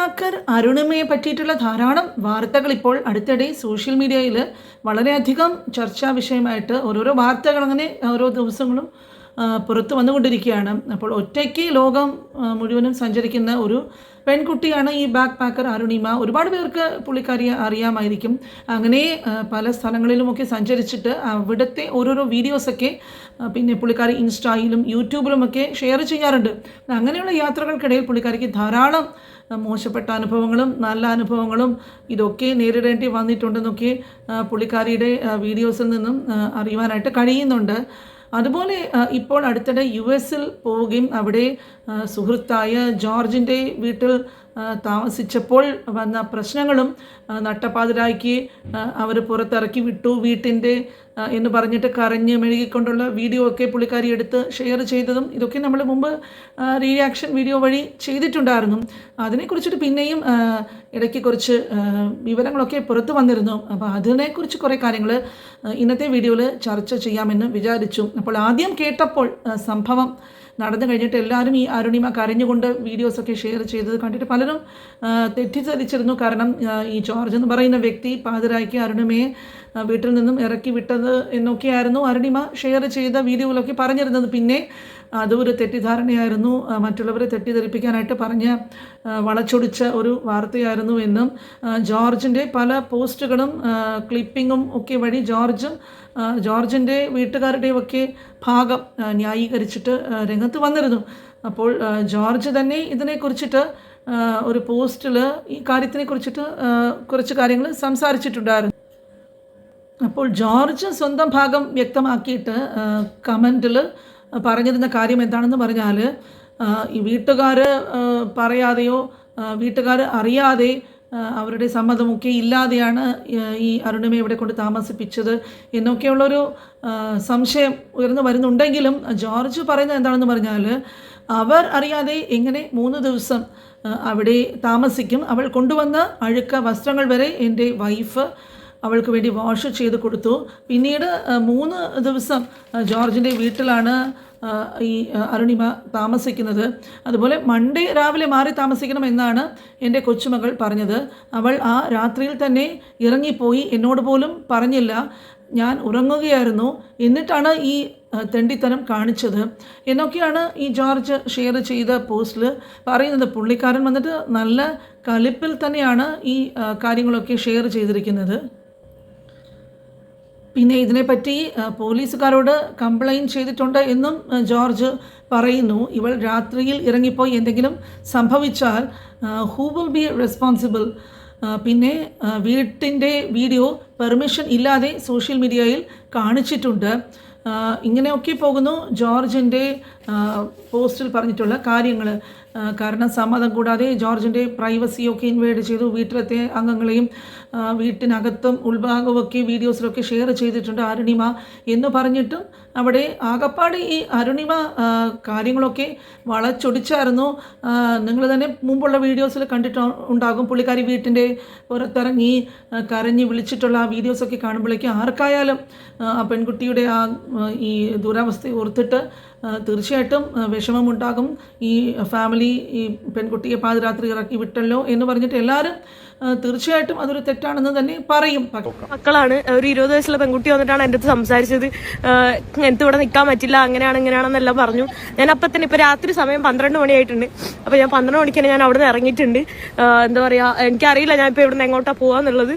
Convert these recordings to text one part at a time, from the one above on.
Packer അരുണിമയെ പറ്റിയിട്ടുള്ള ധാരാളം വാർത്തകൾ ഇപ്പോൾ അടുത്തിടെ സോഷ്യൽ മീഡിയയിൽ വളരെയധികം ചർച്ചാ വിഷയമായിട്ട് ഓരോരോ വാർത്തകൾ അങ്ങനെ ഓരോ ദിവസങ്ങളും പുറത്തു വന്നുകൊണ്ടിരിക്കുകയാണ്. അപ്പോൾ ഒറ്റയ്ക്ക് ലോകം മുഴുവനും സഞ്ചരിക്കുന്ന ഒരു പെൺകുട്ടിയാണ് ഈ ബാക്ക് പാക്കർ അരുണിമ. ഒരുപാട് പേർക്ക് പുള്ളിക്കാരിയെ അറിയാമായിരിക്കും. അങ്ങനെ പല സ്ഥലങ്ങളിലുമൊക്കെ സഞ്ചരിച്ചിട്ട് അവിടുത്തെ ഓരോരോ വീഡിയോസൊക്കെ പിന്നെ പുള്ളിക്കാരി ഇൻസ്റ്റയിലും യൂട്യൂബിലുമൊക്കെ ഷെയർ ചെയ്യാറുണ്ട്. അങ്ങനെയുള്ള യാത്രകൾക്കിടയിൽ പുള്ളിക്കാരിക്ക് ധാരാളം മോശപ്പെട്ട അനുഭവങ്ങളും നല്ല അനുഭവങ്ങളും ഇതൊക്കെ നേരിടേണ്ടി വന്നിട്ടുണ്ടെന്നൊക്കെ പുള്ളിക്കാരിയുടെ വീഡിയോസിൽ നിന്നും അറിയുവാനായിട്ട് കഴിയുന്നുണ്ട്. അതുപോലെ ഇപ്പോൾ അടുത്തിടെ US പോവുകയും അവിടെ സുഹൃത്തായ ജോർജിൻ്റെ വീട്ടിൽ താമസിച്ചപ്പോൾ വന്ന പ്രശ്നങ്ങളും നട്ടപ്പാതിരാക്കി അവർ പുറത്തിറക്കി വിട്ടു വീട്ടിൻ്റെ എന്ന് പറഞ്ഞിട്ട് കരഞ്ഞ് മെഴുകിക്കൊണ്ടുള്ള വീഡിയോ ഒക്കെ പുള്ളിക്കാരി എടുത്ത് ഷെയർ ചെയ്തതും ഇതൊക്കെ നമ്മൾ മുമ്പ് റിയാക്ഷൻ വീഡിയോ വഴി ചെയ്തിട്ടുണ്ടായിരുന്നു. അതിനെക്കുറിച്ചിട്ട് പിന്നെയും ഇടയ്ക്ക് കുറച്ച് വിവരങ്ങളൊക്കെ പുറത്തു വന്നിരുന്നു. അപ്പോൾ അതിനെക്കുറിച്ച് കുറേ കാര്യങ്ങൾ ഇന്നത്തെ വീഡിയോയിൽ ചർച്ച ചെയ്യാമെന്ന് വിചാരിച്ചു. അപ്പോൾ ആദ്യം കേട്ടപ്പോൾ സംഭവം നടന്നു കഴിഞ്ഞിട്ട് എല്ലാവരും ഈ അരുണിമ കരഞ്ഞുകൊണ്ട് വീഡിയോസൊക്കെ ഷെയർ ചെയ്തത് കണ്ടിട്ട് പലരും തെറ്റിദ്ധരിച്ചിരുന്നു. കാരണം ഈ ജോർജ് എന്ന് പറയുന്ന വ്യക്തി പാതിരായ്ക്ക് അരുണിമയെ വീട്ടിൽ നിന്നും ഇറക്കി വിട്ടത് എന്നൊക്കെയായിരുന്നു അരുണിമ ഷെയർ ചെയ്ത വീഡിയോയിലൊക്കെ പറഞ്ഞിരുന്നത്. പിന്നെ അതൊരു തെറ്റിദ്ധാരണയായിരുന്നു, മറ്റുള്ളവരെ തെറ്റിദ്ധരിപ്പിക്കാനായിട്ട് പറഞ്ഞ് വളച്ചൊടിച്ച ഒരു വാർത്തയായിരുന്നു എന്നും ജോർജിൻ്റെ പല പോസ്റ്റുകളും ക്ലിപ്പിങ്ങും ഒക്കെ വഴി ജോർജിൻ്റെ വീട്ടുകാരുടെയൊക്കെ ഭാഗം ന്യായീകരിച്ചിട്ട് രംഗത്ത് വന്നിരുന്നു. അപ്പോൾ ജോർജ് തന്നെ ഇതിനെക്കുറിച്ചിട്ട് ഒരു പോസ്റ്റിൽ ഈ കാര്യത്തിനെ കുറിച്ചിട്ട് കുറച്ച് കാര്യങ്ങൾ സംസാരിച്ചിട്ടുണ്ടായിരുന്നു. അപ്പോൾ ജോർജ് സ്വന്തം ഭാഗം വ്യക്തമാക്കിയിട്ട് കമൻറ്റിൽ പറഞ്ഞിരുന്ന കാര്യം എന്താണെന്ന് പറഞ്ഞാൽ, ഈ വീട്ടുകാർ പറയാതെയോ വീട്ടുകാർ അറിയാതെ അവരുടെ സമ്മതമൊക്കെ ഇല്ലാതെയാണ് ഈ അരുണിമ ഇവിടെ കൊണ്ട് താമസിപ്പിച്ചത് എന്നൊക്കെയുള്ളൊരു സംശയം ഉയർന്നു വരുന്നുണ്ടെങ്കിലും ജോർജ് പറയുന്നത് എന്താണെന്ന് പറഞ്ഞാൽ, അവർ അറിയാതെ എങ്ങനെ 3 ദിവസം അവിടെ താമസിക്കും? അവൾ കൊണ്ടുവന്ന അഴുക്ക വസ്ത്രങ്ങൾ വരെ എൻ്റെ വൈഫ് അവൾക്ക് വേണ്ടി വാഷ് ചെയ്ത് കൊടുത്തു. പിന്നീട് 3 ദിവസം ജോർജിൻ്റെ വീട്ടിലാണ് ഈ അരുണിമ താമസിക്കുന്നത്. അതുപോലെ മൺഡേ രാവിലെ മാറി താമസിക്കണം എന്നാണ് എൻ്റെ കൊച്ചുമകൾ പറഞ്ഞത്. അവൾ ആ രാത്രിയിൽ തന്നെ ഇറങ്ങിപ്പോയി, എന്നോട് പോലും പറഞ്ഞില്ല. ഞാൻ ഉറങ്ങുകയായിരുന്നു, എന്നിട്ടാണ് ഈ തെണ്ടിത്തനം കാണിച്ചത് എന്നൊക്കെയാണ് ഈ ജോർജ് ഷെയർ ചെയ്ത പോസ്റ്റിൽ പറയുന്നത്. പുള്ളിക്കാരൻ വന്നിട്ട് നല്ല കലിപ്പിൽ തന്നെയാണ് ഈ കാര്യങ്ങളൊക്കെ ഷെയർ ചെയ്തിരിക്കുന്നത്. പിന്നെ ഇതിനെപ്പറ്റി പോലീസുകാരോട് കംപ്ലയിൻറ്റ് ചെയ്തിട്ടുണ്ട് എന്നും ജോർജ് പറയുന്നു. ഇവൾ രാത്രിയിൽ ഇറങ്ങിപ്പോയി എന്തെങ്കിലും സംഭവിച്ചാൽ ഹൂ വിൽ ബി റെസ്പോൺസിബിൾ? പിന്നെ വീട്ടിൻ്റെ വീഡിയോ പെർമിഷൻ ഇല്ലാതെ സോഷ്യൽ മീഡിയയിൽ കാണിച്ചിട്ടുണ്ട്. ഇങ്ങനെയൊക്കെ പോകുന്നു ജോർജിൻ്റെ പോസ്റ്റിൽ പറഞ്ഞിട്ടുള്ള കാര്യങ്ങൾ. കാരണം സമ്മതം കൂടാതെ ജോർജിൻ്റെ പ്രൈവസിയൊക്കെ ഇൻവേഡ് ചെയ്തു. വീട്ടിലത്തെ അംഗങ്ങളെയും വീട്ടിനകത്തും ഉൾഭാഗമൊക്കെ വീഡിയോസിലൊക്കെ ഷെയർ ചെയ്തിട്ടുണ്ട് അരുണിമ എന്ന് പറഞ്ഞിട്ടും അവിടെ ആകപ്പാട് ഈ അരുണിമ കാര്യങ്ങളൊക്കെ വളച്ചൊടിച്ചായിരുന്നു. നിങ്ങൾ തന്നെ മുമ്പുള്ള വീഡിയോസിൽ കണ്ടിട്ട് ഉണ്ടാകും. പുള്ളിക്കാരി വീട്ടിൻ്റെ പുറത്തിറങ്ങി കരഞ്ഞ് വിളിച്ചിട്ടുള്ള ആ വീഡിയോസൊക്കെ കാണുമ്പോഴേക്കും ആർക്കായാലും ആ പെൺകുട്ടിയുടെ ഈ ദുരവസ്ഥ ഓർത്തിട്ട് തീർച്ചയായിട്ടും വിഷമമുണ്ടാകും. ഈ ഫാമിലി ഈ പെൺകുട്ടിയെ പാതിരാത്രി ഇറക്കി വിട്ടല്ലോ എന്ന് പറഞ്ഞിട്ട് എല്ലാവരും തീർച്ചയായിട്ടും അതൊരു തെറ്റാണെന്ന് തന്നെ പറയും. മക്കളാണ്, ഒരു 20 വയസ്സുള്ള പെൺകുട്ടി വന്നിട്ടാണ് എൻ്റെ അടുത്ത് സംസാരിച്ചത്. എനിക്ക് ഇവിടെ നിൽക്കാൻ പറ്റില്ല, അങ്ങനെയാണെന്നെല്ലാം പറഞ്ഞു. ഞാൻ അപ്പം തന്നെ ഇപ്പം രാത്രി സമയം 12 മണിയായിട്ടുണ്ട്. അപ്പോൾ ഞാൻ 12 മണിക്ക് തന്നെ ഞാൻ അവിടെ നിന്ന് ഇറങ്ങിയിട്ടുണ്ട്. എന്താ പറയുക, എനിക്കറിയില്ല ഞാൻ ഇപ്പോൾ ഇവിടെ നിന്ന് എങ്ങോട്ടാണ് പോകാന്നുള്ളത്.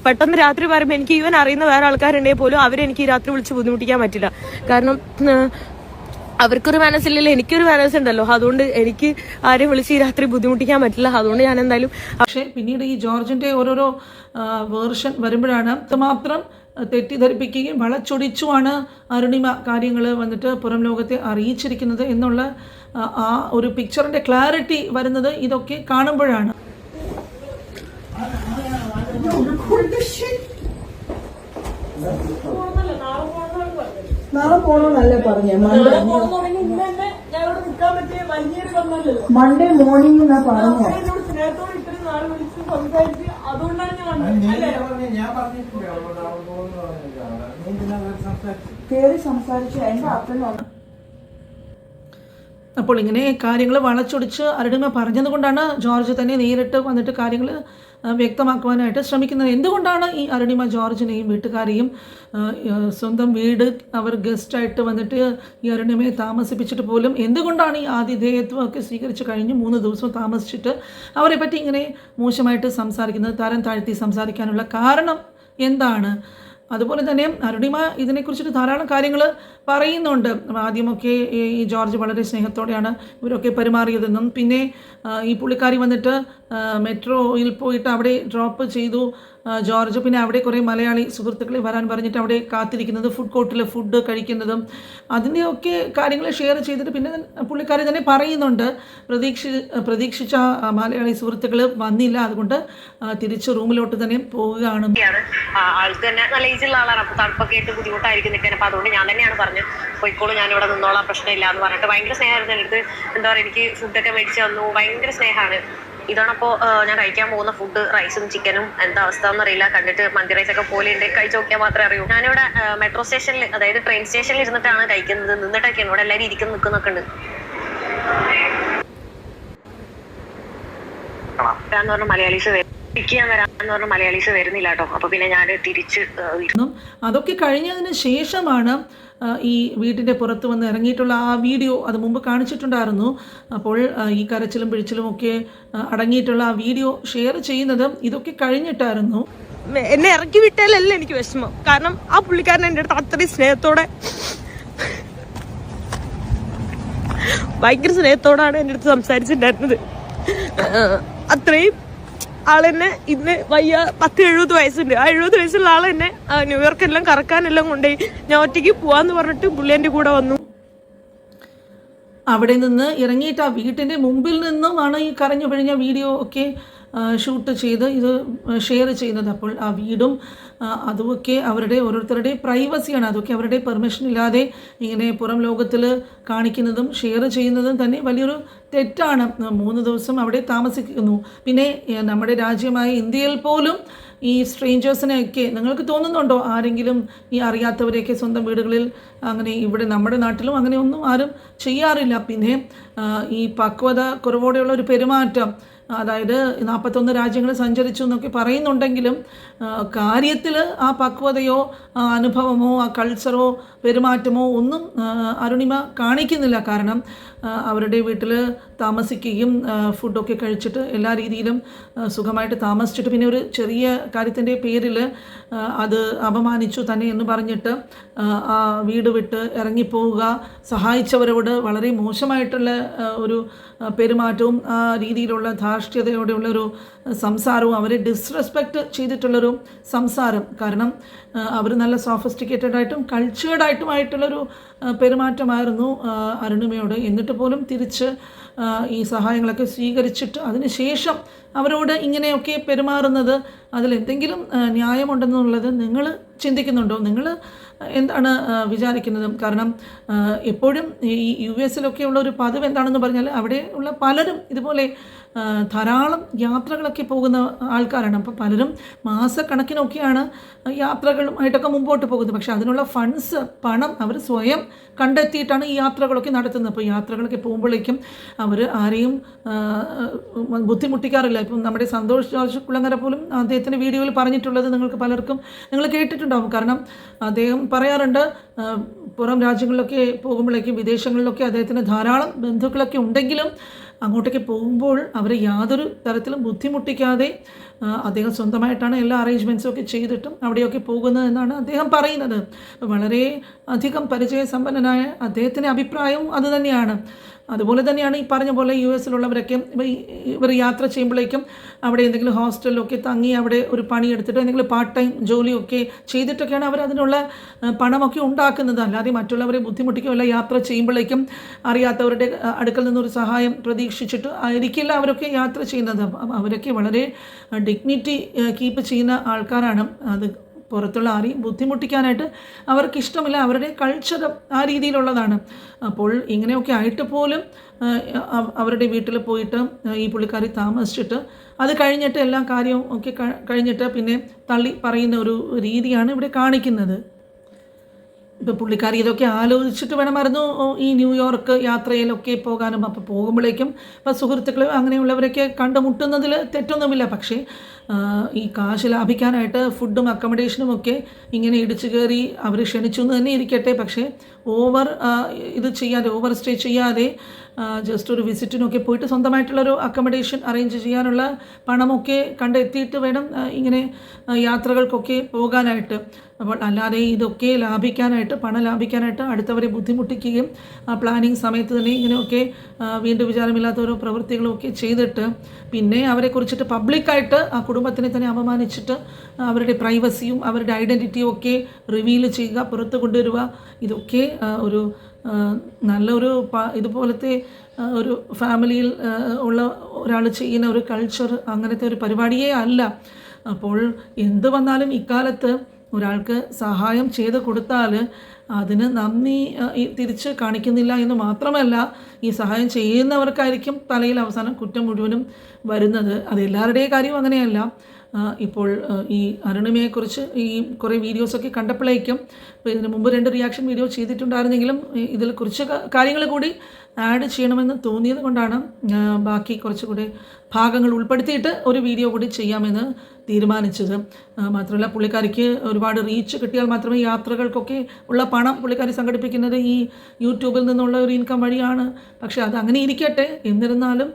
പെട്ടെന്ന് രാത്രി പറയുമ്പോൾ എനിക്ക് ഈവൻ അറിയുന്ന വേറെ ആൾക്കാരുണ്ടെങ്കിൽ പോലും അവരെനിക്ക് ഈ രാത്രി വിളിച്ച് ബുദ്ധിമുട്ടിക്കാൻ പറ്റില്ല. കാരണം അവർക്കൊരു മനസ്സില്ലല്ലോ, എനിക്കൊരു മനസ്സുണ്ടല്ലോ. അതുകൊണ്ട് എനിക്ക് ആരെയും വിളിച്ച് ഈ രാത്രി ബുദ്ധിമുട്ടിക്കാൻ പറ്റില്ല. അതുകൊണ്ട് ഞാൻ എന്തായാലും. പക്ഷേ പിന്നീട് ഈ ജോർജിൻ്റെ ഓരോരോ വേർഷൻ വരുമ്പോഴാണ് മാത്രം തെറ്റിദ്ധരിപ്പിക്കുകയും വളച്ചൊടിച്ചുമാണ് അരുണിമ കാര്യങ്ങൾ വന്നിട്ട് പുറം ലോകത്തെ അറിയിച്ചിരിക്കുന്നത് എന്നുള്ള ആ ഒരു പിക്ചറിൻ്റെ ക്ലാരിറ്റി വരുന്നത് ഇതൊക്കെ കാണുമ്പോഴാണ്. നാളെ പോണോന്നല്ലേ പറഞ്ഞേ? മൺഡേ മോർണിംഗ് എന്നാ പറഞ്ഞേ. കേറി സംസാരിച്ചു. എന്റെ അപ്പനോട് അപ്പോൾ ഇങ്ങനെ കാര്യങ്ങൾ വളച്ചൊടിച്ച് അരുണിമ പറഞ്ഞതുകൊണ്ടാണ് ജോർജ് തന്നെ നേരിട്ട് വന്നിട്ട് കാര്യങ്ങൾ വ്യക്തമാക്കുവാനായിട്ട് ശ്രമിക്കുന്നത്. എന്തുകൊണ്ടാണ് ഈ അരുണിമ ജോർജിനെയും വീട്ടുകാരെയും സ്വന്തം വീട് അവർ ഗസ്റ്റായിട്ട് വന്നിട്ട് ഈ അരുണിമയെ താമസിപ്പിച്ചിട്ട് പോലും എന്തുകൊണ്ടാണ് ഈ ആതിഥേയത്വമൊക്കെ സ്വീകരിച്ച് കഴിഞ്ഞ് 3 ദിവസം താമസിച്ചിട്ട് അവരെ പറ്റി ഇങ്ങനെ മോശമായിട്ട് സംസാരിക്കുന്നത്, തരം താഴ്ത്തി സംസാരിക്കാനുള്ള കാരണം എന്താണ്? അതുപോലെ തന്നെ അരുണിമ ഇതിനെക്കുറിച്ചിട്ട് ധാരാളം കാര്യങ്ങൾ പറയുന്നുണ്ട്. ആദ്യമൊക്കെ ഈ ജോർജ് വളരെ സ്നേഹത്തോടെയാണ് ഇവരൊക്കെ പെരുമാറിയതെന്നും പിന്നെ ഈ പുള്ളിക്കാരി വന്നിട്ട് മെട്രോയിൽ പോയിട്ട് അവിടെ ഡ്രോപ്പ് ചെയ്തു ജോർജ്. പിന്നെ അവിടെ കുറേ മലയാളി സുഹൃത്തുക്കളെ വരാൻ പറഞ്ഞിട്ട് അവിടെ കാത്തിരിക്കുന്നത്, ഫുഡ് കോർട്ടിൽ ഫുഡ് കഴിക്കുന്നതും അതിൻ്റെയൊക്കെ കാര്യങ്ങൾ ഷെയർ ചെയ്തിട്ട് പിന്നെ പുള്ളിക്കാരി തന്നെ പറയുന്നുണ്ട് പ്രതീക്ഷിച്ച മലയാളി സുഹൃത്തുക്കൾ വന്നില്ല, അതുകൊണ്ട് തിരിച്ച് റൂമിലോട്ട് തന്നെ പോവുകയാണ്. ആൾക്ക് തന്നെ നല്ല ഏജുള്ള ആളാണ്, അപ്പോൾ തണുപ്പൊക്കെ ആയിട്ട് ബുദ്ധിമുട്ടായിരിക്കും നിൽക്കാൻ. അപ്പോൾ അതുകൊണ്ട് ഞാൻ തന്നെയാണ് പറഞ്ഞത് പോയിക്കോളൂ, ഞാനിവിടെ നിന്നോളാം, പ്രശ്നമില്ല എന്ന് പറഞ്ഞിട്ട് ഭയങ്കര സ്നേഹമായിരുന്നു എനിക്ക്. എന്താ പറയുക, എനിക്ക് ഫുഡൊക്കെ മേടിച്ച് തന്നു, ഭയങ്കര സ്നേഹമാണ്. ഇതാണപ്പോൾ ഞാൻ കഴിക്കാൻ പോകുന്ന ഫുഡ്, റൈസും ചിക്കനും എന്താ അവസ്ഥ എന്നറിയില്ല. കണ്ടിട്ട് മന്തി റൈസൊക്കെ പോലെ ഉണ്ട്, കഴിച്ച് നോക്കിയാൽ മാത്രമേ അറിയൂ. ഞാനിവിടെ മെട്രോ സ്റ്റേഷനിൽ, അതായത് ട്രെയിൻ സ്റ്റേഷനിൽ ഇരുന്നിട്ടാണ് കഴിക്കുന്നത്, നിന്നിട്ടൊക്കെയാണ്. ഇവിടെ എല്ലാവരും നിൽക്കുന്നൊക്കെ ഉണ്ട്. മലയാളീസ് വരുന്നില്ല കേട്ടോ. അപ്പൊ പിന്നെ ഞാൻ തിരിച്ച് അതൊക്കെ കഴിഞ്ഞതിന് ശേഷമാണ് ഈ വീട്ടിൻ്റെ പുറത്ത് വന്ന് ഇറങ്ങിയിട്ടുള്ള ആ വീഡിയോ, അത് മുമ്പ് കാണിച്ചിട്ടുണ്ടായിരുന്നു. അപ്പോൾ ഈ കരച്ചിലും പിഴിച്ചിലും ഒക്കെ അടങ്ങിയിട്ടുള്ള ആ വീഡിയോ ഷെയർ ചെയ്യുന്നത് ഇതൊക്കെ കഴിഞ്ഞിട്ടായിരുന്നു. എന്നെ ഇറക്കി വിട്ടാലല്ല എനിക്ക് വിഷമം, കാരണം ആ പുള്ളിക്കാരൻ എൻ്റെ അടുത്ത് അത്രയും സ്നേഹത്തോടെ, ഭയങ്കര സ്നേഹത്തോടാണ് എൻ്റെ അടുത്ത് സംസാരിച്ചിട്ടുണ്ടായിരുന്നത്. അത്രയും ആളെന്നെ ഇന്ന് വയ്യ 70 വയസ്സുണ്ട്. ആ 70 വയസ്സുള്ള ആളെന്നെ ന്യൂയോർക്കെല്ലാം കറക്കാനെല്ലാം കൊണ്ടുപോയി. ഞാൻ ഒറ്റയ്ക്ക് പോവാന്ന് പറഞ്ഞിട്ട് പുള്ളി എൻ്റെ കൂടെ വന്നു. അവിടെ നിന്ന് ഇറങ്ങിയിട്ട് ആ വീട്ടിൻ്റെ മുമ്പിൽ നിന്നുമാണ് ഈ കരഞ്ഞു പിഴിഞ്ഞ വീഡിയോ ഒക്കെ ഷൂട്ട് ചെയ്ത് ഇത് ഷെയർ ചെയ്യുന്നത്. അപ്പോൾ ആ വീടും അതുമൊക്കെ അവരുടെ ഓരോരുത്തരുടെ പ്രൈവസിയാണ്. അതൊക്കെ അവരുടെ പെർമിഷൻ ഇല്ലാതെ ഇങ്ങനെ പുറം ലോകത്തിൽ കാണിക്കുന്നതും ഷെയർ ചെയ്യുന്നതും തന്നെ വലിയൊരു തെറ്റാണ്. 3 ദിവസം അവിടെ താമസിക്കുന്നു. പിന്നെ നമ്മുടെ രാജ്യമായ ഇന്ത്യയിൽ പോലും ഈ സ്ട്രേഞ്ചേഴ്സിനെയൊക്കെ നിങ്ങൾക്ക് തോന്നുന്നുണ്ടോ ആരെങ്കിലും ഈ അറിയാത്തവരെയൊക്കെ സ്വന്തം വീടുകളിൽ അങ്ങനെ? ഇവിടെ നമ്മുടെ നാട്ടിലും അങ്ങനെ ഒന്നും ആരും ചെയ്യാറില്ല. പിന്നെ ഈ പക്വത കുറവോടെയുള്ള ഒരു പെരുമാറ്റം, അതായത് 41 രാജ്യങ്ങൾ സഞ്ചരിച്ചു എന്നൊക്കെ പറയുന്നുണ്ടെങ്കിലും കാര്യത്തിൽ ആ പക്വതയോ അനുഭവമോ ആ കൾച്ചറോ പെരുമാറ്റമോ ഒന്നും അരുണിമ കാണിക്കുന്നില്ല. കാരണം അവരുടെ വീട്ടിൽ താമസിക്കുകയും ഫുഡൊക്കെ കഴിച്ചിട്ട് എല്ലാ രീതിയിലും സുഖമായിട്ട് താമസിച്ചിട്ട് പിന്നെ ഒരു ചെറിയ കാര്യത്തിൻ്റെ പേരിൽ അത് അപമാനിച്ചു തന്നെ എന്ന് പറഞ്ഞിട്ട് ആ വീട് വിട്ട് ഇറങ്ങിപ്പോവുക, സഹായിച്ചവരോട് വളരെ മോശമായിട്ടുള്ള ഒരു പെരുമാറ്റവും ആ രീതിയിലുള്ള ധാർഷ്ട്യതയോടെയുള്ളൊരു സംസാരവും അവരെ ഡിസ്റെസ്പെക്റ്റ് ചെയ്തിട്ടുള്ളൊരു സംസാരം. കാരണം അവർ നല്ല സോഫിസ്റ്റിക്കേറ്റഡ് ആയിട്ടും കൾച്ചേർഡായിട്ടുമായിട്ടുള്ളൊരു പെരുമാറ്റമായിരുന്നു അരുണിമയോട്. എന്നിട്ട് പോലും തിരിച്ച് ഈ സഹായങ്ങളൊക്കെ സ്വീകരിച്ചിട്ട് അതിനുശേഷം അവരോട് ഇങ്ങനെയൊക്കെ പെരുമാറുന്നത് അതിലെന്തെങ്കിലും ന്യായമുണ്ടെന്നുള്ളത് നിങ്ങൾ ചിന്തിക്കുന്നുണ്ടോ? നിങ്ങൾ എന്താണ് വിചാരിക്കുന്നത്? കാരണം എപ്പോഴും ഈ US ഉള്ള ഒരു പതിവ് എന്താണെന്ന് പറഞ്ഞാൽ അവിടെ ഉള്ള പലരും ഇതുപോലെ ധാരാളം യാത്രകളൊക്കെ പോകുന്ന ആൾക്കാരാണ്. അപ്പോൾ പലരും മാസക്കണക്കിനൊക്കെയാണ് യാത്രകളുമായിട്ടൊക്കെ മുമ്പോട്ട് പോകുന്നത്. പക്ഷേ അതിനുള്ള ഫണ്ട്സ്, പണം അവർ സ്വയം കണ്ടെത്തിയിട്ടാണ് ഈ യാത്രകളൊക്കെ നടത്തുന്നത്. അപ്പോൾ യാത്രകളൊക്കെ പോകുമ്പോഴേക്കും അവർ ആരെയും ബുദ്ധിമുട്ടിക്കാറില്ല. ഇപ്പം നമ്മുടെ സന്തോഷ് ജോർജ് കുളങ്ങര പോലും അദ്ദേഹത്തിൻ്റെ വീഡിയോയിൽ പറഞ്ഞിട്ടുള്ളത് നിങ്ങൾക്ക് പലർക്കും നിങ്ങൾ കേട്ടിട്ടുണ്ടാകും. കാരണം അദ്ദേഹം പറയാറുണ്ട് പുറം രാജ്യങ്ങളിലൊക്കെ പോകുമ്പോഴേക്കും വിദേശങ്ങളിലൊക്കെ അദ്ദേഹത്തിന് ധാരാളം ബന്ധുക്കളൊക്കെ ഉണ്ടെങ്കിലും അങ്ങോട്ടേക്ക് പോകുമ്പോൾ അവരെ യാതൊരു തരത്തിലും ബുദ്ധിമുട്ടിക്കാതെ അദ്ദേഹം സ്വന്തമായിട്ടാണ് എല്ലാ അറേഞ്ച്മെൻറ്റ്സും ഒക്കെ ചെയ്തിട്ടും അവിടെയൊക്കെ പോകുന്നത് എന്നാണ് അദ്ദേഹം പറയുന്നത്. വളരെ അധികം പരിചയസമ്പന്നനായ അദ്ദേഹത്തിൻ്റെ അഭിപ്രായവും അതുതന്നെയാണ്. അതുപോലെ തന്നെയാണ് ഈ പറഞ്ഞ പോലെ US ഇവർ യാത്ര ചെയ്യുമ്പോഴേക്കും അവിടെ എന്തെങ്കിലും ഹോസ്റ്റലിലൊക്കെ തങ്ങി അവിടെ ഒരു പണിയെടുത്തിട്ട് എന്തെങ്കിലും പാർട്ട് ടൈം ജോലിയൊക്കെ ചെയ്തിട്ടൊക്കെയാണ് അവർ അതിനുള്ള പണമൊക്കെ ഉണ്ടാക്കുന്നത്. അല്ലാതെ മറ്റുള്ളവരെ ബുദ്ധിമുട്ടിക്കുകയല്ല. യാത്ര ചെയ്യുമ്പോഴേക്കും അറിയാത്തവരുടെ അടുക്കൽ നിന്നൊരു സഹായം പ്രതീക്ഷിച്ചിട്ട് ആയിരിക്കില്ല അവരൊക്കെ യാത്ര ചെയ്യുന്നത്. അവരൊക്കെ വളരെ ഡിഗ്നിറ്റി കീപ്പ് ചെയ്യുന്ന ആൾക്കാരാണ്. അത് പുറത്തുള്ള ആരെയും ബുദ്ധിമുട്ടിക്കാനായിട്ട് അവർക്കിഷ്ടമില്ല. അവരുടെ കൾച്ചർ ആ രീതിയിലുള്ളതാണ്. അപ്പോൾ ഇങ്ങനെയൊക്കെ ആയിട്ട് പോലും അവരുടെ വീട്ടിൽ പോയിട്ട് ഈ പുള്ളിക്കാരി താമസിച്ചിട്ട് അത് കഴിഞ്ഞിട്ട് എല്ലാ കാര്യവും ഒക്കെ കഴിഞ്ഞിട്ട് പിന്നെ തള്ളി പറയുന്ന ഒരു രീതിയാണ് ഇവിടെ കാണിക്കുന്നത്. ഇപ്പോൾ പുള്ളിക്കാരി ഇതൊക്കെ ആലോചിച്ചിട്ട് വേണമായിരുന്നു ഈ ന്യൂയോർക്ക് യാത്രയിലൊക്കെ പോകാനും. അപ്പോൾ പോകുമ്പോഴേക്കും ഇപ്പോൾ സുഹൃത്തുക്കൾ അങ്ങനെയുള്ളവരൊക്കെ കണ്ടുമുട്ടുന്നതിൽ തെറ്റൊന്നുമില്ല. പക്ഷേ ഈ കാശ് ലാഭിക്കാനായിട്ട് ഫുഡും അക്കോമഡേഷനും ഒക്കെ ഇങ്ങനെ ഇടിച്ചു കയറി അവർ ക്ഷണിച്ചു എന്ന് തന്നെ ഇരിക്കട്ടെ. പക്ഷേ ഇത് ചെയ്യാതെ ഓവർ സ്റ്റേ ചെയ്യാതെ ജസ്റ്റ് ഒരു വിസിറ്റിനൊക്കെ പോയിട്ട് സ്വന്തമായിട്ടുള്ളൊരു അക്കോമഡേഷൻ അറേഞ്ച് ചെയ്യാനുള്ള പണമൊക്കെ കണ്ടെത്തിയിട്ട് വേണം ഇങ്ങനെ യാത്രകൾക്കൊക്കെ പോകാനായിട്ട്. അപ്പോൾ അല്ലാതെ ഇതൊക്കെ പണം ലാഭിക്കാനായിട്ട് അടുത്തവരെ ബുദ്ധിമുട്ടിക്കുകയും പ്ലാനിങ് സമയത്ത് തന്നെ ഇങ്ങനെയൊക്കെ വീണ്ടും വിചാരമില്ലാത്ത ഓരോ പ്രവൃത്തികളൊക്കെ ചെയ്തിട്ട് പിന്നെ അവരെക്കുറിച്ചിട്ട് പബ്ലിക്കായിട്ട് ആ കുടുംബത്തിനെ തന്നെ അപമാനിച്ചിട്ട് അവരുടെ പ്രൈവസിയും അവരുടെ ഐഡൻറ്റിറ്റിയും ഒക്കെ റിവീൽ ചെയ്യുക, പുറത്ത് കൊണ്ടുവരിക, ഇതൊക്കെ ഒരു നല്ലൊരു ഇതുപോലത്തെ ഒരു ഫാമിലിയിൽ ഉള്ള ഒരാൾ ചെയ്യുന്ന ഒരു കൾച്ചർ, അങ്ങനത്തെ ഒരു പരിപാടിയേ അല്ല. അപ്പോൾ എന്ത് വന്നാലും ഇക്കാലത്ത് ഒരാൾക്ക് സഹായം ചെയ്ത് കൊടുത്താൽ അതിന് നന്ദി തിരിച്ച് കാണിക്കുന്നില്ല എന്ന് മാത്രമല്ല, ഈ സഹായം ചെയ്യുന്നവർക്കായിരിക്കും തലയിൽ അവസാനം കുറ്റം മുഴുവനും വരുന്നത്. അത് എല്ലാവരുടെയും കാര്യം അങ്ങനെയല്ല. ഇപ്പോൾ ഈ അരുണിമയെക്കുറിച്ച് ഈ കുറേ വീഡിയോസൊക്കെ കണ്ടപ്പോഴേക്കും, ഇപ്പോൾ ഇതിന് മുമ്പ് 2 റിയാക്ഷൻ വീഡിയോ ചെയ്തിട്ടുണ്ടായിരുന്നെങ്കിലും ഇതിൽ കുറച്ച് കാര്യങ്ങൾ കൂടി ആഡ് ചെയ്യണമെന്ന് തോന്നിയത് കൊണ്ടാണ് ബാക്കി കുറച്ചുകൂടി ഭാഗങ്ങൾ ഉൾപ്പെടുത്തിയിട്ട് ഒരു വീഡിയോ കൂടി ചെയ്യാമെന്ന് തീരുമാനിച്ചത്. മാത്രമല്ല പുള്ളിക്കാരിക്ക് ഒരുപാട് റീച്ച് കിട്ടിയാൽ മാത്രമേ യാത്രകൾക്കൊക്കെ ഉള്ള പണം പുള്ളിക്കാരി സംഘടിപ്പിക്കുന്നത് ഈ യൂട്യൂബിൽ നിന്നുള്ള ഒരു ഇൻകം വഴിയാണ്. പക്ഷേ അത് അങ്ങനെ ഇരിക്കട്ടെ. എന്നിരുന്നാലും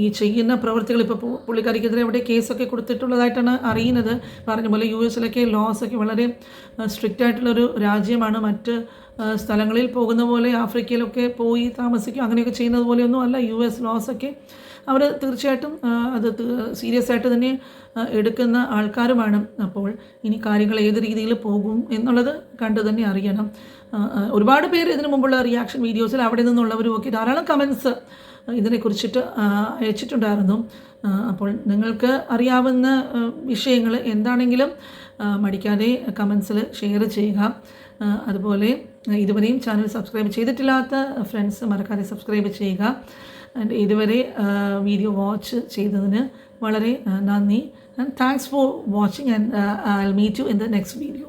ഈ ചെയ്യുന്ന പ്രവൃത്തികൾ ഇപ്പോൾ പുള്ളിക്കാരിക്കെതിരെ അവിടെ കേസൊക്കെ കൊടുത്തിട്ടുള്ളതായിട്ടാണ് അറിയുന്നത്. പറഞ്ഞ പോലെ US ലോസൊക്കെ വളരെ സ്ട്രിക്റ്റ് ആയിട്ടുള്ളൊരു രാജ്യമാണ്. മറ്റ് സ്ഥലങ്ങളിൽ പോകുന്ന പോലെ ആഫ്രിക്കയിലൊക്കെ പോയി താമസിക്കും അങ്ങനെയൊക്കെ ചെയ്യുന്നത് പോലെയൊന്നും അല്ല US ലോസൊക്കെ. അവർ തീർച്ചയായിട്ടും അത് സീരിയസ് ആയിട്ട് തന്നെ എടുക്കുന്ന ആൾക്കാരുമാണ്. അപ്പോൾ ഇനി കാര്യങ്ങൾ ഏത് രീതിയിൽ പോകും എന്നുള്ളത് കണ്ടു തന്നെ അറിയണം. ഒരുപാട് പേര് ഇതിനു മുമ്പുള്ള റിയാക്ഷൻ വീഡിയോസിൽ അവിടെ നിന്നുള്ളവരും ഒക്കെ ധാരാളം കമൻസ് ഇതിനെക്കുറിച്ചിട്ട് അയച്ചിട്ടുണ്ടായിരുന്നു. അപ്പോൾ നിങ്ങൾക്ക് അറിയാവുന്ന വിഷയങ്ങൾ എന്താണെങ്കിലും മടിക്കാതെ കമൻസിൽ ഷെയർ ചെയ്യുക. അതുപോലെ ഇതുവരെയും ചാനൽ സബ്സ്ക്രൈബ് ചെയ്തിട്ടില്ലാത്ത ഫ്രണ്ട്സ് മറക്കാതെ സബ്സ്ക്രൈബ് ചെയ്യുക. ആൻഡ് ഇതുവരെ വീഡിയോ വാച്ച് ചെയ്തതിന് വളരെ നന്ദി. And thanks for watching and I will meet you in the next video.